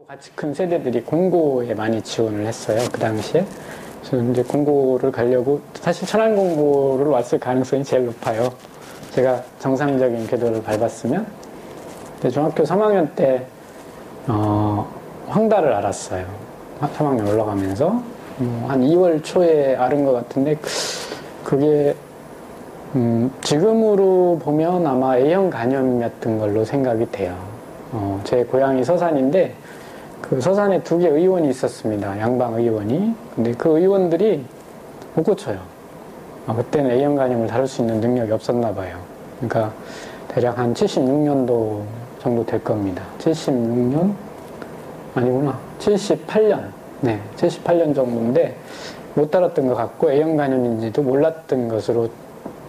같이 큰 세대들이 공고에 많이 지원을 했어요. 그 당시에. 그래서 이제 공고를 가려고 사실 천안공고를 왔을 가능성이 제일 높아요. 제가 정상적인 궤도를 밟았으면. 근데 중학교 3학년 때 황달을 알았어요. 3학년 올라가면서 한 2월 초에 앓은 것 같은데 그게 지금으로 보면 아마 A형 간염이었던 걸로 생각이 돼요. 제 고향이 서산인데 그 서산에 2개 의원이 있었습니다. 양방 의원이. 근데 그 의원들이 못 고쳐요. 그때는 A형 간염을 다룰 수 있는 능력이 없었나 봐요. 그러니까 대략 한 76년도 정도 될 겁니다. 76년? 아니구나. 78년. 네, 78년 정도인데 못 다뤘던 것 같고 A형 간염인지도 몰랐던 것으로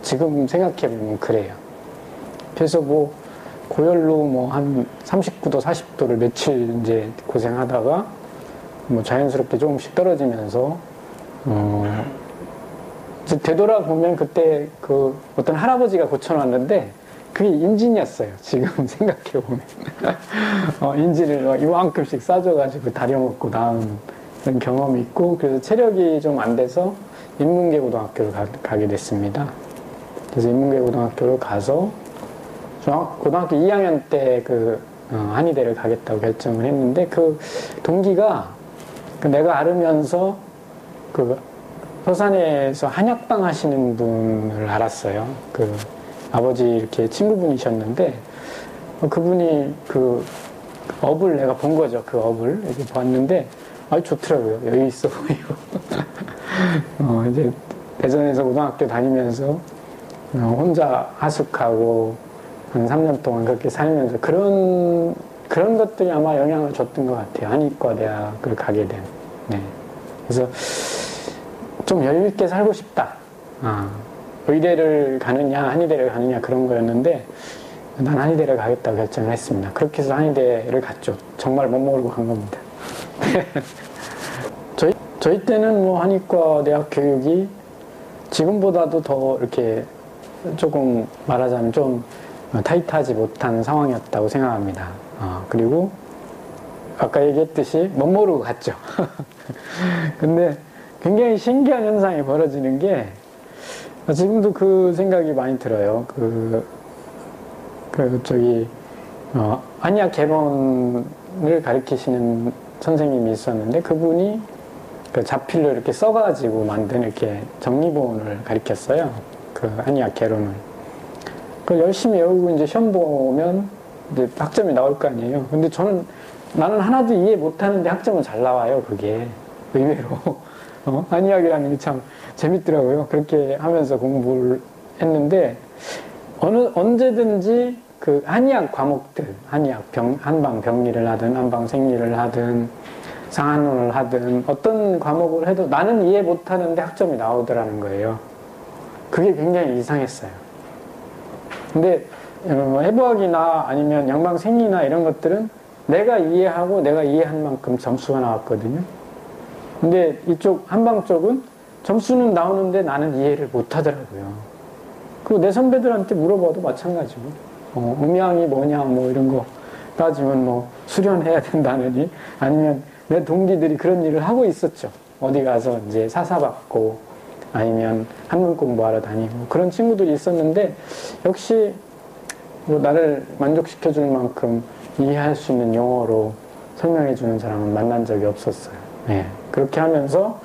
지금 생각해보면 그래요. 그래서 뭐 고열로 뭐 한 39도, 40도를 며칠 이제 고생하다가 뭐 자연스럽게 조금씩 떨어지면서 이제 되돌아보면 그때 그 어떤 할아버지가 고쳐놨는데 그게 인진이었어요. 지금 생각해보면. 인진을 이만큼씩 싸줘가지고 다려먹고 나은 그런 경험이 있고, 그래서 체력이 좀 안 돼서 인문계고등학교를 가게 됐습니다. 그래서 인문계고등학교를 가서 고등학교 2학년 때 한의대를 가겠다고 결정을 했는데, 그 동기가 내가 앓으면서 서산에서 한약방 하시는 분을 알았어요. 아버지 이렇게 친구분이셨는데, 그분이 업을 내가 본 거죠. 그 업을 이렇게 봤는데, 좋더라고요. 여유 있어 보이고. 이제 대전에서 고등학교 다니면서 혼자 하숙하고 한 3년 동안 그렇게 살면서 그런 것들이 아마 영향을 줬던 것 같아요. 한의과 대학을 가게 된. 네. 그래서 좀 여유 있게 살고 싶다. 의대를 가느냐, 한의대를 가느냐 그런 거였는데 난 한의대를 가겠다고 결정을 했습니다. 그렇게 해서 한의대를 갔죠. 정말 못 모르고 간 겁니다. 저희 때는 뭐 한의과 대학 교육이 지금보다도 더 이렇게 조금 말하자면 좀 타이트하지 못한 상황이었다고 생각합니다. 그리고 아까 얘기했듯이 못 모르고 갔죠. 근데 굉장히 신기한 현상이 벌어지는 게 지금도 그 생각이 많이 들어요. 한의학 개론을 가르치시는 선생님이 있었는데 그분이 자필로 이렇게 써가지고 만든 이렇게 정리본을 가르쳤어요. 한의학 개론을. 그걸 열심히 외우고 이제 시험 보면 이제 학점이 나올 거 아니에요. 근데 나는 하나도 이해 못하는데 학점은 잘 나와요, 그게. 의외로. 한의학이라는 게 참 재밌더라고요. 그렇게 하면서 공부를 했는데, 언제든지 한의학 과목들, 한방 병리를 하든, 한방 생리를 하든, 상한론을 하든, 어떤 과목을 해도 나는 이해 못하는데 학점이 나오더라는 거예요. 그게 굉장히 이상했어요. 근데 해부학이나 아니면 양방생리나 이런 것들은 내가 이해하고 내가 이해한 만큼 점수가 나왔거든요. 근데 이쪽 한방 쪽은 점수는 나오는데 나는 이해를 못하더라고요. 그리고 내 선배들한테 물어봐도 마찬가지고 음양이 뭐냐 뭐 이런 거 따지면 뭐 수련해야 된다느니 아니면 내 동기들이 그런 일을 하고 있었죠. 어디 가서 이제 사사받고 아니면 한문 공부하러 다니고 그런 친구들이 있었는데 역시 뭐 나를 만족시켜줄 만큼 이해할 수 있는 용어로 설명해주는 사람은 만난 적이 없었어요. 네. 그렇게 하면서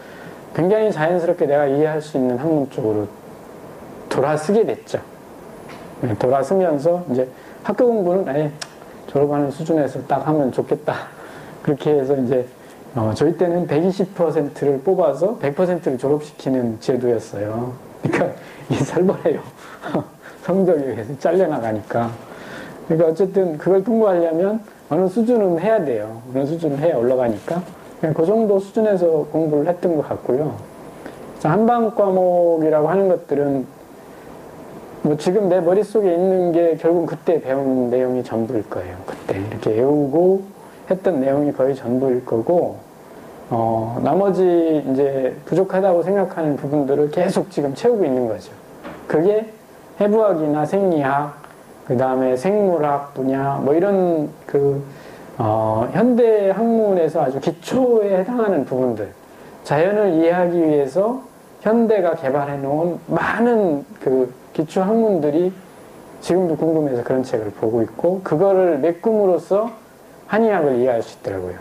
굉장히 자연스럽게 내가 이해할 수 있는 학문 쪽으로 돌아서게 됐죠. 네. 돌아서면서 이제 학교 공부는 졸업하는 수준에서 딱 하면 좋겠다. 그렇게 해서 이제 저희 때는 120%를 뽑아서 100%를 졸업시키는 제도였어요. 그러니까 이게 살벌해요. 성적에 의해서 잘려나가니까. 그러니까 어쨌든 그걸 통과하려면 어느 수준은 해야 돼요. 어느 수준은 해야 올라가니까. 그냥 그 정도 수준에서 공부를 했던 것 같고요. 한방 과목이라고 하는 것들은 뭐 지금 내 머릿속에 있는 게 결국 그때 배운 내용이 전부일 거예요. 그때 이렇게 외우고 했던 내용이 거의 전부일 거고, 나머지 이제 부족하다고 생각하는 부분들을 계속 지금 채우고 있는 거죠. 그게 해부학이나 생리학, 그 다음에 생물학 분야, 뭐 이런 현대 학문에서 아주 기초에 해당하는 부분들, 자연을 이해하기 위해서 현대가 개발해 놓은 많은 그 기초 학문들이 지금도 궁금해서 그런 책을 보고 있고, 그거를 메꿈으로써 한의학을 이해할 수 있더라고요.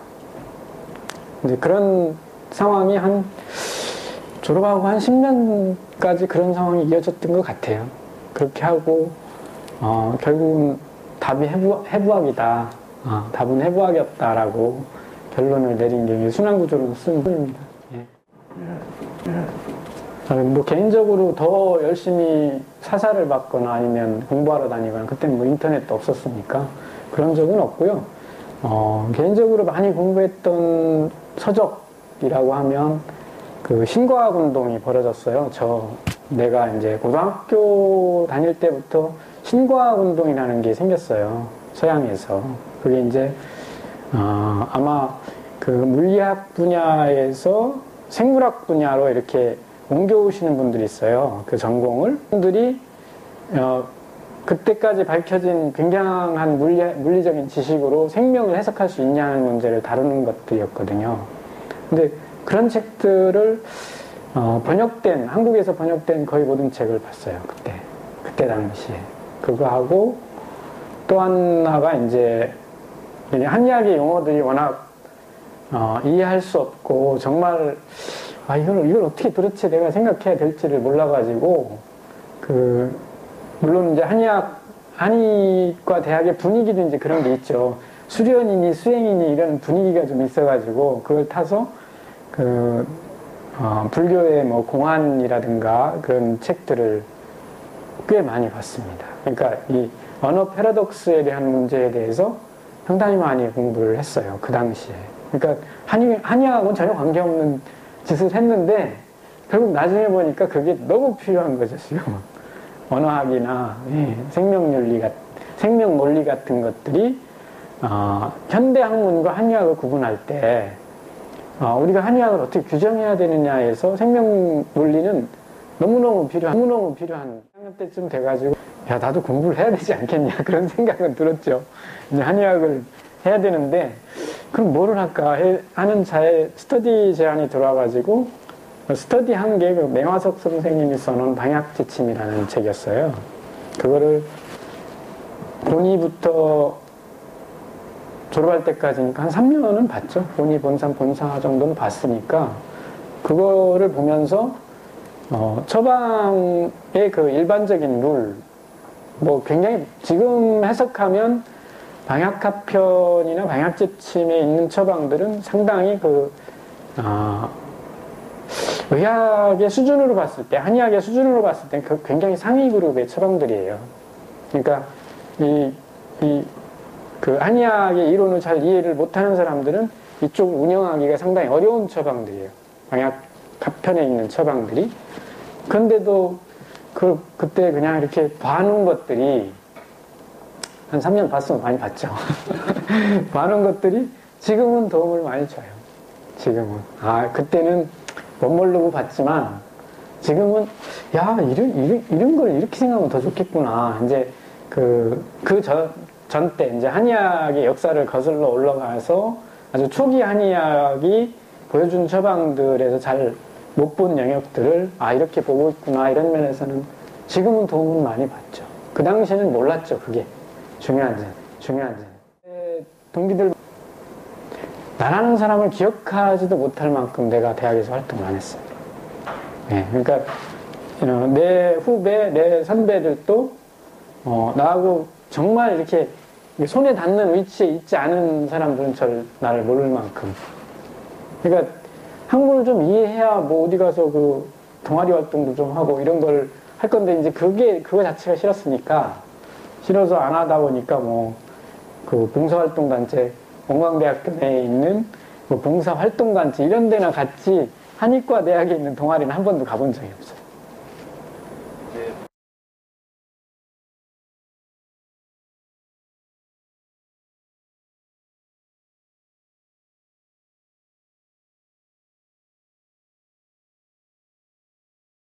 이제 그런 상황이 졸업하고 한 10년까지 그런 상황이 이어졌던 것 같아요. 그렇게 하고, 결국은 답이 해부학이다. 답은 해부학이었다라고 결론을 내린 게 순환구조로 쓴 분입니다. 예. 뭐 개인적으로 더 열심히 사사를 받거나 아니면 공부하러 다니거나, 그때는 뭐 인터넷도 없었으니까 그런 적은 없고요. 개인적으로 많이 공부했던 서적이라고 하면 그 신과학 운동이 벌어졌어요. 내가 이제 고등학교 다닐 때부터 신과학 운동이라는 게 생겼어요. 서양에서. 그게 이제 아마 그 물리학 분야에서 생물학 분야로 이렇게 옮겨오시는 분들이 있어요. 그 전공을. 분들이 그때까지 밝혀진 굉장한 물리적인 지식으로 생명을 해석할 수 있냐는 문제를 다루는 것들이었거든요. 근데 그런 책들을 한국에서 번역된 거의 모든 책을 봤어요. 그때 당시에. 그거 하고, 또 하나가 이제 한의학의 용어들이 워낙 이해할 수 없고, 정말 이걸 어떻게 도대체 내가 생각해야 될지를 몰라가지고, 물론 이제 한의과 대학의 분위기도 이제 그런 게 있죠. 수련이니 수행이니 이런 분위기가 좀 있어가지고, 그걸 타서 불교의 뭐 공안이라든가 그런 책들을 꽤 많이 봤습니다. 그러니까 이 언어 패러독스에 대한 문제에 대해서 상당히 많이 공부를 했어요. 그 당시에. 그러니까 한의학은 전혀 관계없는 짓을 했는데, 결국 나중에 보니까 그게 너무 필요한 거죠, 지금. 언어학이나 생명 논리 같은 것들이 현대 학문과 한의학을 구분할 때 우리가 한의학을 어떻게 규정해야 되느냐에서 생명 논리는 너무너무 필요한 3학년 때쯤 돼가지고, 야, 나도 공부를 해야 되지 않겠냐, 그런 생각은 들었죠. 이제 한의학을 해야 되는데, 그럼 뭐를 할까 하는 차에 스터디 제안이 들어와가지고, 스터디 한 게 맹화석 선생님이 써놓은 방약지침이라는 책이었어요. 그거를 본의부터 졸업할 때까지니까 한 3년은 봤죠. 본의, 본산, 본사 정도는 봤으니까, 그거를 보면서 처방의 그 일반적인 룰, 뭐 굉장히 지금 해석하면 방약합편이나 방약지침에 있는 처방들은 상당히 의학의 수준으로 봤을 때, 한의학의 수준으로 봤을 때 굉장히 상위 그룹의 처방들이에요. 그러니까 그 한의학의 이론을 잘 이해를 못하는 사람들은 이쪽을 운영하기가 상당히 어려운 처방들이에요. 방약합편에 있는 처방들이. 그런데도 그때 그냥 이렇게 봐놓은 것들이, 한 3년 봤으면 많이 봤죠. 봐놓은 것들이 지금은 도움을 많이 줘요. 지금은. 그때는 못 모르고 봤지만, 지금은, 야, 이런 걸 이렇게 생각하면 더 좋겠구나. 이제 전 때, 이제 한의학의 역사를 거슬러 올라가서 아주 초기 한의학이 보여준 처방들에서 잘 못 본 영역들을 이렇게 보고 있구나, 이런 면에서는 지금은 도움을 많이 받죠. 그 당시에는 몰랐죠. 그게 중요한지. 동기들, 나라는 사람을 기억하지도 못할 만큼 내가 대학에서 활동을 안 했어요. 그러니까 내 후배, 내 선배들도 나하고 정말 이렇게 손에 닿는 위치에 있지 않은 사람들은 나를 모를 만큼. 그러니까 학문을 좀 이해해야 뭐 어디 가서 동아리 활동도 좀 하고 이런 걸 할 건데, 이제 그거 자체가 싫어서 안 하다 보니까 봉사활동단체, 원광대학교 내에 있는 봉사활동단체 이런 데나 같이 한의과 대학에 있는 동아리는 한 번도 가본 적이 없어요.